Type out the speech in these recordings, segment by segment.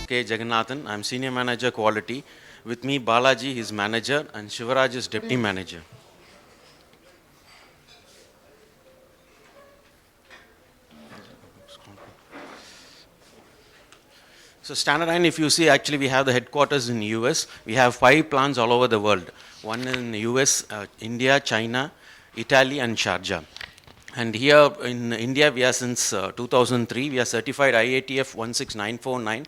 K. Jagannathan. I'm Senior Manager Quality. With me, Balaji, his manager, and Shivaraj is Deputy Manager. So Standard Iron, if you see, actually we have the headquarters in US. We have 5 plants all over the world. One in US, India, China, Italy, and Sharjah. And here in India, we are since 2003, we are certified IATF 16949,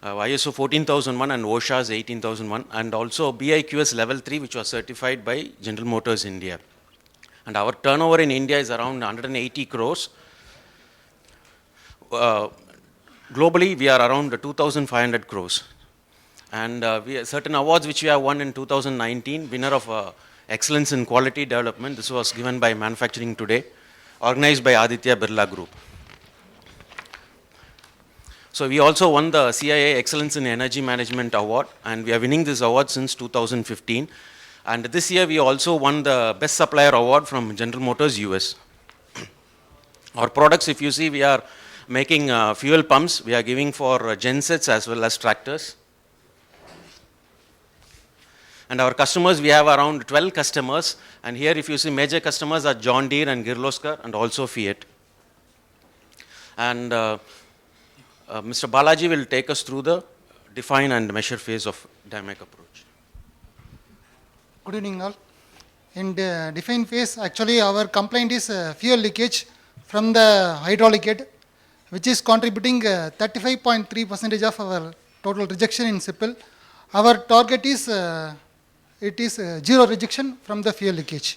ISO 14001 and OSHA's 18001, and also BIQS level 3, which was certified by General Motors India. And our turnover in India is around 180 crores. Globally, we are around 2,500 crores. And we have certain awards which we have won in 2019, winner of Excellence in Quality Development. This was given by Manufacturing Today, organized by Aditya Birla Group. So we also won the CIA Excellence in Energy Management Award, and we are winning this award since 2015. And this year we also won the Best Supplier Award from General Motors US. Our products, if you see, we are making fuel pumps. We are giving for gensets as well as tractors. And our customers, we have around 12 customers. And here, if you see, major customers are John Deere and Kirloskar and also Fiat. And Mr. Balaji will take us through the define and measure phase of DAMEC approach. Good evening all. In the define phase, actually our complaint is fuel leakage from the hydraulic head, which is contributing 35.3% of our total rejection in SIPL. Our target is zero rejection from the fuel leakage.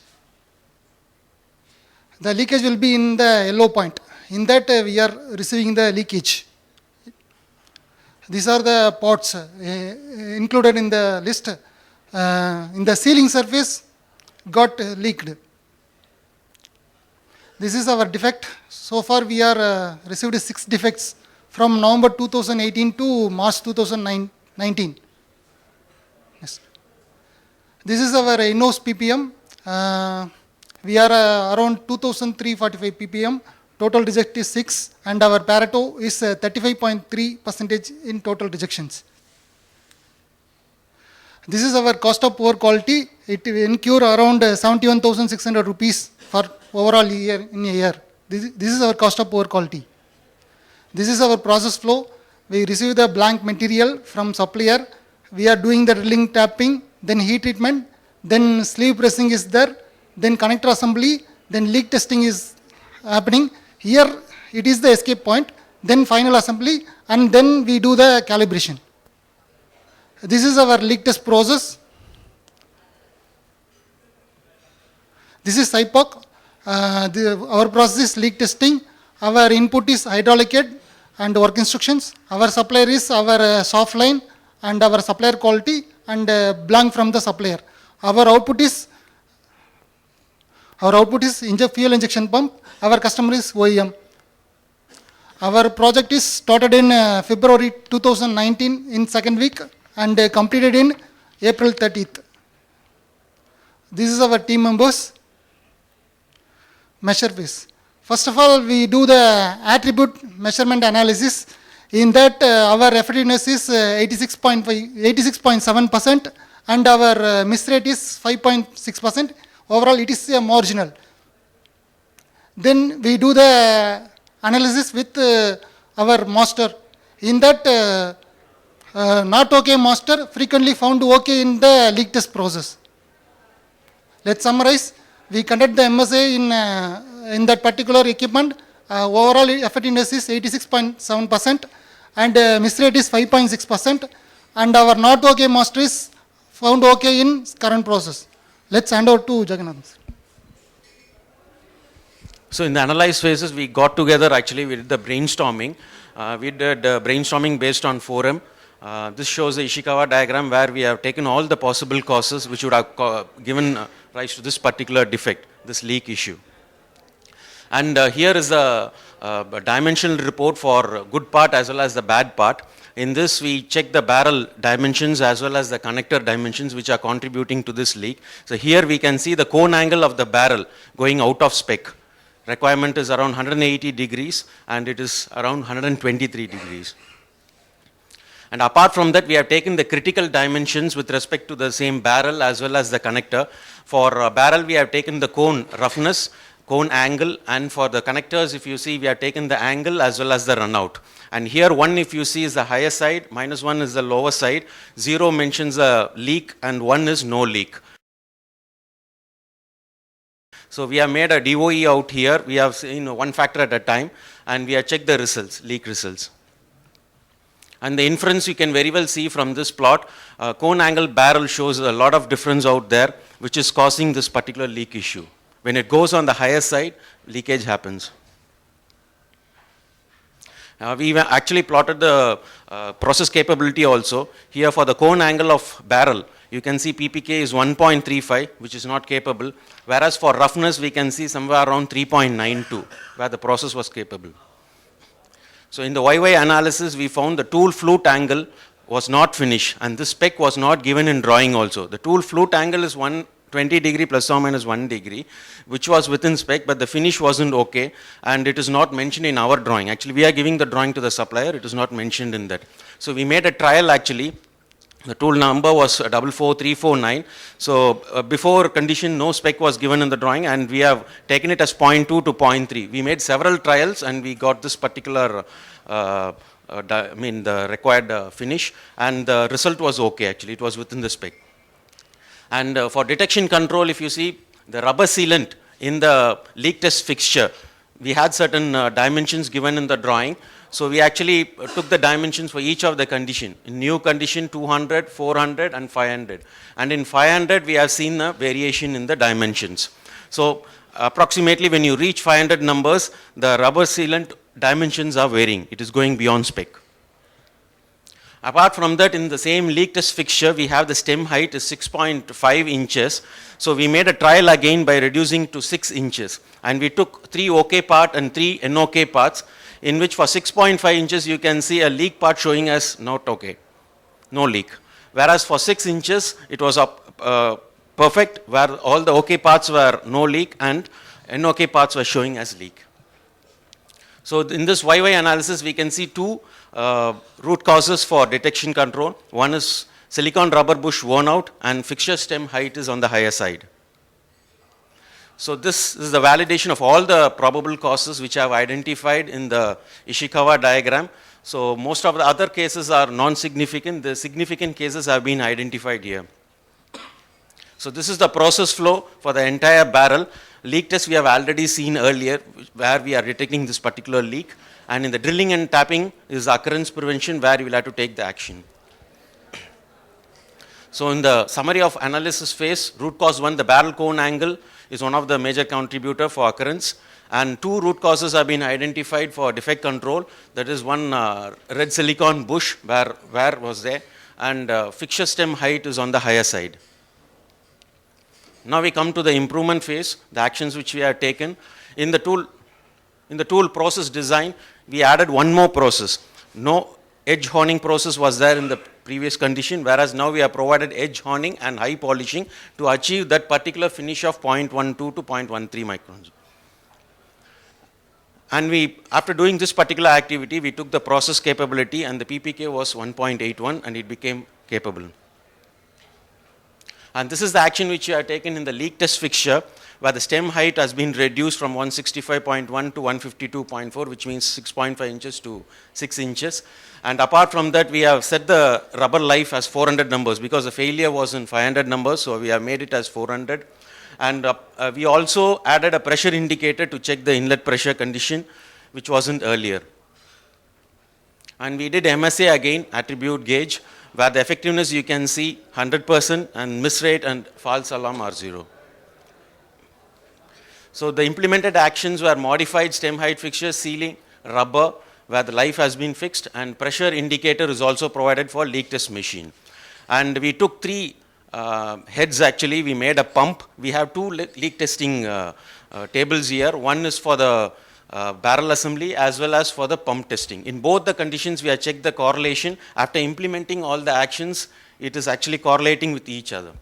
The leakage will be in the yellow point. In that we are receiving the leakage. These are the parts included in the list. In the sealing surface got leaked. This is our defect. So far we are received 6 defects from November 2018 to March 2019. Yes. This is our in-house ppm. We are around 2345 ppm. Total reject is 6, and our Pareto is 35.3% in total rejections. This is our cost of poor quality. It will incur around 71,600 rupees for overall year in a year. This is our cost of poor quality. This is our process flow. We receive the blank material from supplier. We are doing the drilling tapping, then heat treatment, then sleeve pressing is there, then connector assembly, then leak testing is happening. Here it is the escape point, then final assembly, and then we do the calibration. This is our leak test process. This is SIPOC. Our process is leak testing. Our input is hydraulic head and work instructions. Our supplier is our soft line and our supplier quality and blank from the supplier. Our output is fuel injection pump. Our customer is OEM. Our project is started in February 2019 in second week and completed in April 30th. This is our team members. Measure phase. First of all, we do the attribute measurement analysis. In that, our effectiveness is 86.7% and our miss rate is 5.6%. Overall, it is marginal. Then we do the analysis with our master. In that, not okay master frequently found okay in the leak test process. Let's summarize. We conduct the MSA in that particular equipment. Overall effectiveness is 86.7% and miss rate is 5.6%, and our not okay master is found okay in current process. Let's hand over to Jagannathan. So in the analyze phases, we got together, actually we did the brainstorming. We did brainstorming based on forum. This shows the Ishikawa diagram where we have taken all the possible causes which would have given rise to this particular defect, this leak issue. And here is a dimensional report for good part as well as the bad part. In this, we check the barrel dimensions as well as the connector dimensions which are contributing to this leak. So here we can see the cone angle of the barrel going out of spec. Requirement is around 180 degrees and it is around 123 degrees. And apart from that, we have taken the critical dimensions with respect to the same barrel as well as the connector. For barrel, we have taken the cone roughness, cone angle, and for the connectors, if you see, we have taken the angle as well as the runout. And here 1, if you see, is the higher side, -1 is the lower side, 0 mentions a leak, and 1 is no leak. So we have made a DOE out here. We have seen one factor at a time, and we have checked the results, leak results. And the inference you can very well see from this plot, cone angle barrel shows a lot of difference out there, which is causing this particular leak issue. When it goes on the higher side, leakage happens. We actually plotted the process capability also. Here for the cone angle of barrel, you can see PPK is 1.35, which is not capable, whereas for roughness, we can see somewhere around 3.92, where the process was capable. So in the YY analysis, we found the tool flute angle was not finished, and this spec was not given in drawing also. The tool flute angle is 120 degree plus or minus 1 degree, which was within spec, but the finish wasn't okay, and it is not mentioned in our drawing. Actually, we are giving the drawing to the supplier, it is not mentioned in that. So we made a trial actually. The tool number was 44349. So before condition, no spec was given in the drawing, and we have taken it as 0.2 to 0.3. We made several trials, and we got this particular, the required finish, and the result was okay actually. It was within the spec. And for detection control, if you see the rubber sealant in the leak test fixture, we had certain dimensions given in the drawing. So we actually took the dimensions for each of the condition. In new condition, 200, 400, and 500. And in 500, we have seen a variation in the dimensions. So approximately when you reach 500 numbers, the rubber sealant dimensions are varying. It is going beyond spec. Apart from that, in the same leak test fixture, we have the stem height is 6.5 inches. So we made a trial again by reducing to 6 inches. And we took 3 OK part and 3 NOK parts, in which for 6.5 inches, you can see a leak part showing as not okay, no leak. Whereas for 6 inches, it was perfect, where all the OK parts were no leak and NOK parts were showing as leak. So in this YY analysis, we can see 2 root causes for detection control. One is silicon rubber bush worn out, and fixture stem height is on the higher side. So this is the validation of all the probable causes which I have identified in the Ishikawa diagram. So most of the other cases are non-significant. The significant cases have been identified here. So this is the process flow for the entire barrel. Leak test we have already seen earlier, where we are detecting this particular leak. And in the drilling and tapping is occurrence prevention, where you will have to take the action. So in the summary of analysis phase, root cause 1, the barrel cone angle, is one of the major contributor for occurrence, and 2 root causes have been identified for defect control. That is one red silicon bush where was there, and fixture stem height is on the higher side. Now we come to the improvement phase, the actions which we have taken. In the tool process design, we added one more process. No edge honing process was there in the previous condition, whereas now we have provided edge honing and high polishing to achieve that particular finish of 0.12 to 0.13 microns. And after doing this particular activity, we took the process capability, and the PPK was 1.81, and it became capable. And this is the action which we have taken in the leak test fixture, where the stem height has been reduced from 165.1 to 152.4, which means 6.5 inches to 6 inches. And apart from that, we have set the rubber life as 400 numbers, because the failure was in 500 numbers, so we have made it as 400. And we also added a pressure indicator to check the inlet pressure condition, which wasn't earlier. And we did MSA again, attribute gauge, where the effectiveness you can see 100%, and miss rate and false alarm are 0. So the implemented actions were modified stem height fixture, sealing, rubber, where the life has been fixed, and pressure indicator is also provided for leak test machine. And we took 3 heads actually. We made a pump. We have 2 leak testing tables here. One is for the barrel assembly as well as for the pump testing. In both the conditions, we have checked the correlation. After implementing all the actions, it is actually correlating with each other.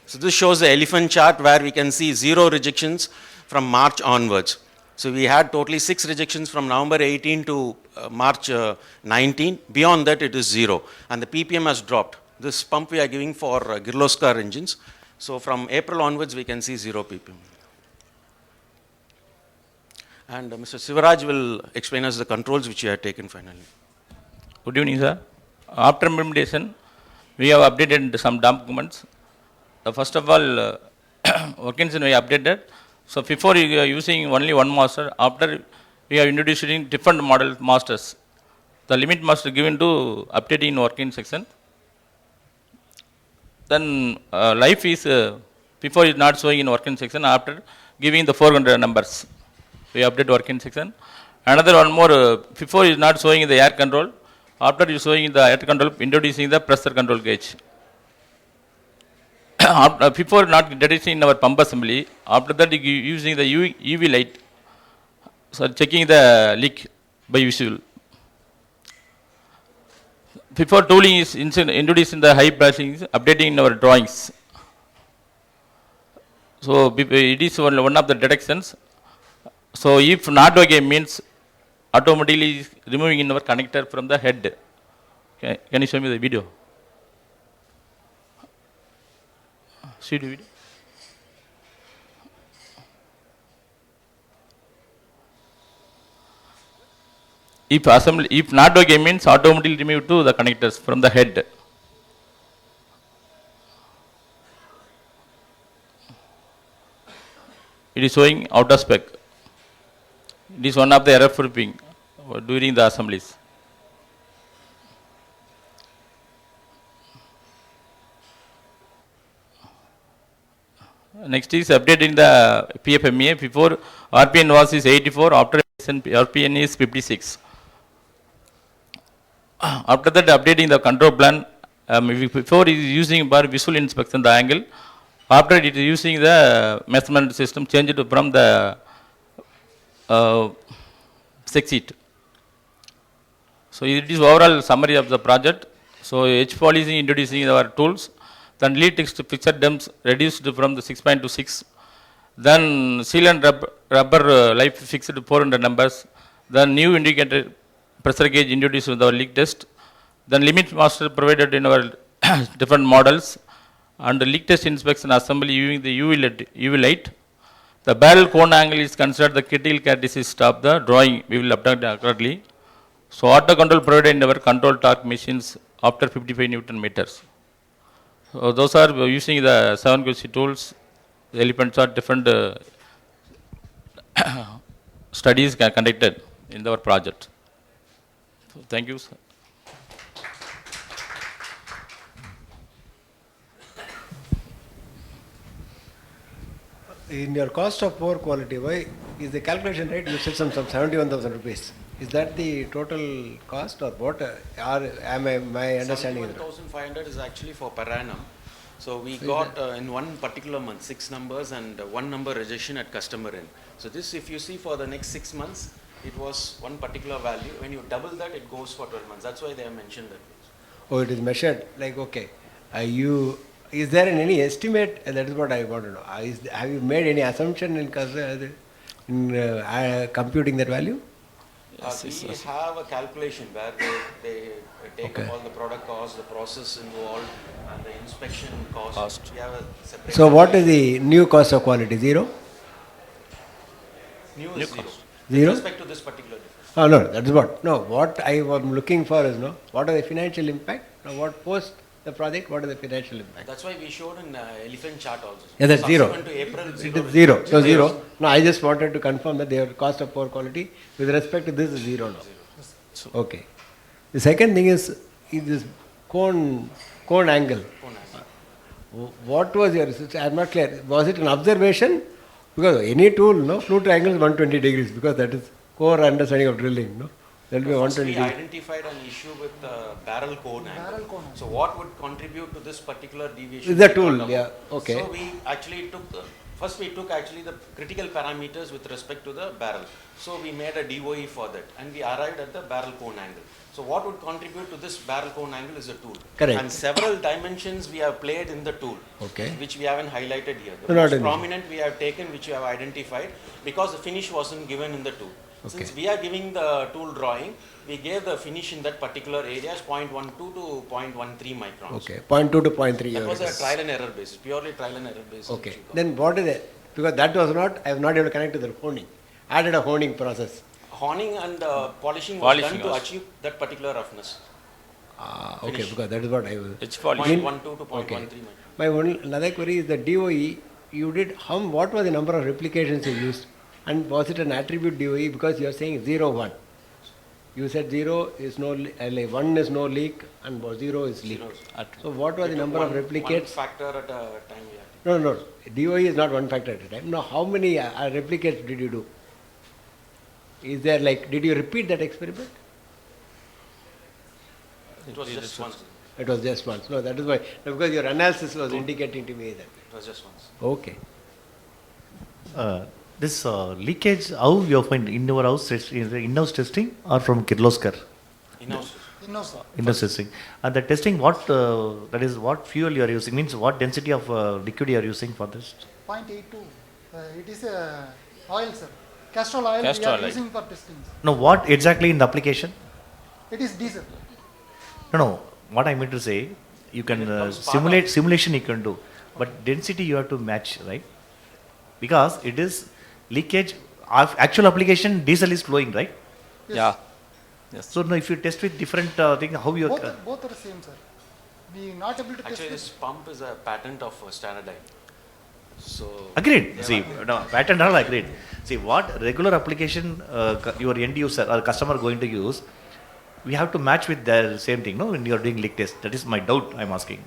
So this shows the elephant chart, where we can see 0 rejections from March onwards. So we had totally 6 rejections from November 18 to March 19. Beyond that, it is 0. And the PPM has dropped. This pump we are giving for Kirloskar engines. So from April onwards, we can see 0 ppm. And Mr. Sivaraj will explain us the controls which we have taken finally. Good evening, sir. After implementation, we have updated some documents. First of all, Workings we updated. So before you are using only one master, after we are introducing different model masters. The limit master given to updating in working section. Then life is before is not showing in working section, after giving the 400 numbers. We update working section. Another one more, before is not showing the air control, after you showing the air control, introducing the pressure control gauge. Before not introducing in our pump assembly, after that using the UV light, so checking the leak by visual. Before tooling is introducing the high passing, updating in our drawings. So it is one of the detections. So if not okay means automatically removing in our connector from the head. Okay. Can you show me the video? See the video. If not okay means automatically remove to the connectors from the head. It is showing out of spec. It is one of the error proofing during the assemblies. Next is updating the PFMEA. Before RPN was is 84, after RPN is 56. After that, updating the control plan. Before is using bar visual inspection the angle. After it is using the measurement system, change it from the 6 sheet. So it is overall summary of the project. So H policy introducing our tools. Then lead text picture dumps reduced from the 6.2 to 6. Then seal and rubber life fixed to 400 numbers. Then new indicator pressure gauge introduced with our leak test. Then limit master provided in our different models. And the leak test inspection assembly using the UV light. The barrel cone angle is considered the critical characteristic of the drawing. We will update accurately. So auto control provided in our control torque machines after 55 Newton meters. So those are using the 7 QC tools. The elements are different studies conducted in our project. So thank you, sir. In your cost of poor quality, why is the calculation rate? You said some 71,000 rupees. Is that the total cost or what? Am I my understanding? 71,500 is actually for per annum. So we got in one particular month 6 numbers and 1 number rejection at customer end. So this, if you see for the next 6 months, it was one particular value. When you double that, it goes for 12 months. That's why they have mentioned that. Oh, it is measured like okay. Is there any estimate? That is what I want to know. Have you made any assumption in computing that value? We have a calculation where they take Okay. all the product cost, the process involved, and the inspection cost. We have a separate. So what is the new cost of quality? Zero? New is zero. Zero? With respect to this particular difference. Oh no, that is what. No, what I am looking for is what are the financial impact? Now what post the project, what is the financial impact? That's why we showed in elephant chart also. Yeah, that's zero. Subsequent to April, It zero. is zero. So zero. No, I just wanted to confirm that their cost of poor quality with respect to this is zero now. Okay. The second thing is this cone angle. What was your research? I am not clear. Was it an observation? Because any tool, flute angle is 120 degrees because that is core understanding of drilling. There will be First 120 we degrees. identified an issue with barrel cone angle. So what would contribute to this particular deviation? Is the we tool, talked yeah, about. okay. So we actually took first we took actually the critical parameters with respect to the barrel. So we made a DOE for that and we arrived at the barrel cone angle. So what would contribute to this barrel cone angle is a tool. Correct. And several dimensions we have played in the tool. Okay. Which we haven't highlighted here. No, The not most in here. prominent we have taken, which we have identified, because the finish wasn't given in the tool. Okay. Since we are giving the tool drawing, we gave the finish in that particular area as 0.12 to 0.13 microns. Okay, 0.2 to 0.3. That was a units. trial and error basis, purely trial and error basis. Okay, which we got. then what is it? Because that was not, I was not able to connect to the honing. Added a honing process. Honing and polishing was Polishing done to was- achieve that particular roughness. Okay, Finish. because that is what I was. Edge polish. 0.12 to 0.13 Okay. microns. My only another query is the DOE, you did, what was the number of replications you used? And was it an attribute DOE? Because you are saying 0, 1. You said 0 is no, 1 is no leak and 0 is leak. Zeros. So what was the number of One replicates? factor at a time we had. No, DOE is not one factor at a time. Now, how many replicates did you do? Is there like, did you repeat that experiment? It was just once. It was just once. No, that is why, no, because your analysis was indicating to me that. It was just once. Okay. This leakage, how you find in your house, in-house testing or from Kirloskar? In-house. In-house testing. And the testing, what, that is what fuel you are using, means what density of liquid you are using for this? 0.82. It is oil, sir. Castor oil Castor we are oil. using for testing. No, what exactly in the application? It is diesel. No, what I mean to say, you can becomes part of- simulation you can do, but density you have to match, right? Because it is leakage, actual application diesel is flowing, right? Yes. Yeah. Yes. So now if you test with different thing, how you Both are same, sir. We not able to Actually, test this pump is a patent of Standardine. So. agreed. they See, were- no, patent all agreed. See, what regular application your end user or customer going to use, we have to match with the same thing, no? When you are doing leak test, that is my doubt. I'm asking.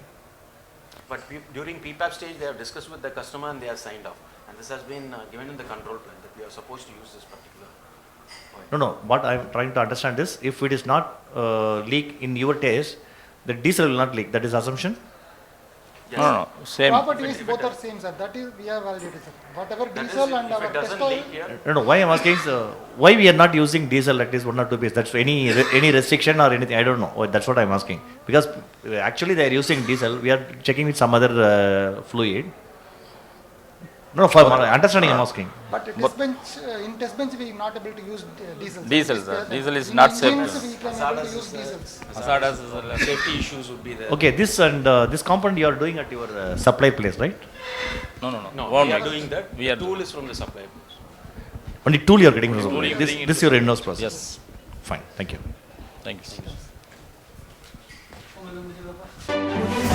But during PPAP stage, they have discussed with the customer and they have signed off. And this has been given in the control plan that we are supposed to use this particular oil. No, no. What I'm trying to understand is, if it is not leak in your test, the diesel will not leak. That is assumption. Yes. No, same. properties both are same, sir. That is we have validated, sir. Whatever That is, diesel and if our it doesn't test oil. leak here, No, no. Why I'm asking is, why we are not using diesel at least 1 or 2 pieces? That's any restriction or anything. I don't know. That's what I'm asking. Because actually they are using diesel. We are checking with some other fluid. No, for my understanding, I'm asking. But test bench, in test bench we not able to use diesel. sir. Diesel, It sir. Diesel is in not safe. engines we can able to hazardous use is diesels. Hazardous is a- safety issues would be there. Okay, this and this component you are doing at your supply place, right? No. No, Won't we are make it. doing that. We are The tool is from the supplier. Only tool you are getting from the Tool supply. you are This getting this your in-house process. Yes. Fine. Thank you. Thank you.